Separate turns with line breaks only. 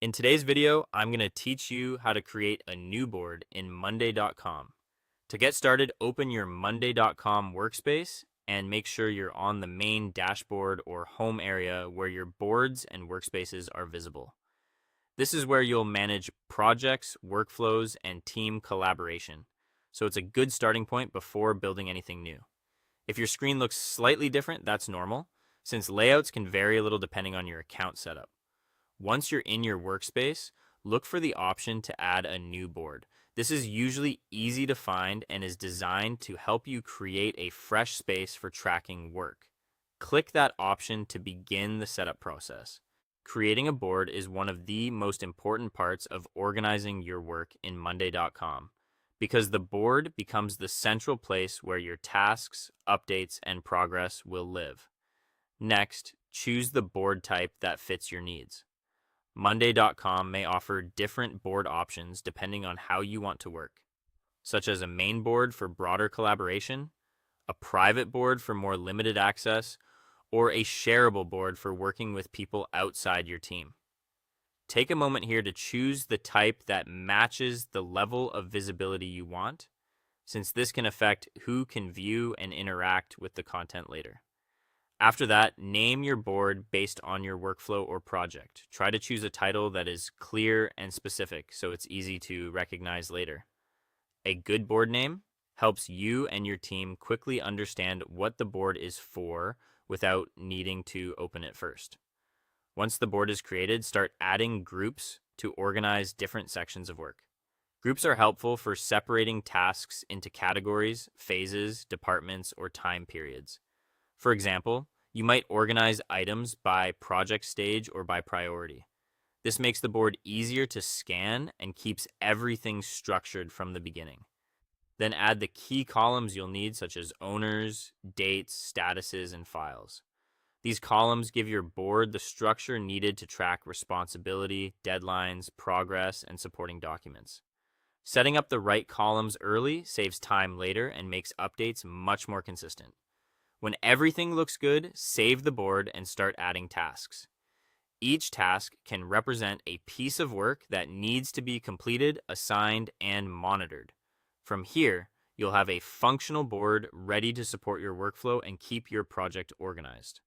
In today's video, I'm going to teach you how to create a new board in monday.com. To get started, open your monday.com workspace and make sure you're on the main dashboard or home area where your boards and workspaces are visible. This is where you'll manage projects, workflows, and team collaboration. So it's a good starting point before building anything new. If your screen looks slightly different, that's normal, since layouts can vary a little depending on your account setup. Once you're in your workspace, look for the option to add a new board. This is usually easy to find and is designed to help you create a fresh space for tracking work. Click that option to begin the setup process. Creating a board is one of the most important parts of organizing your work in monday.com because the board becomes the central place where your tasks, updates, and progress will live. Next, choose the board type that fits your needs. Monday.com may offer different board options depending on how you want to work, such as a main board for broader collaboration, a private board for more limited access, or a shareable board for working with people outside your team. Take a moment here to choose the type that matches the level of visibility you want, since this can affect who can view and interact with the content later. After that, name your board based on your workflow or project. Try to choose a title that is clear and specific so it's easy to recognize later. A good board name helps you and your team quickly understand what the board is for without needing to open it first. Once the board is created, start adding groups to organize different sections of work. Groups are helpful for separating tasks into categories, phases, departments, or time periods. For example, you might organize items by project stage or by priority. This makes the board easier to scan and keeps everything structured from the beginning. Then add the key columns you'll need, such as owners, dates, statuses, and files. These columns give your board the structure needed to track responsibility, deadlines, progress, and supporting documents. Setting up the right columns early saves time later and makes updates much more consistent. When everything looks good, save the board and start adding tasks. Each task can represent a piece of work that needs to be completed, assigned, and monitored. From here, you'll have a functional board ready to support your workflow and keep your project organized.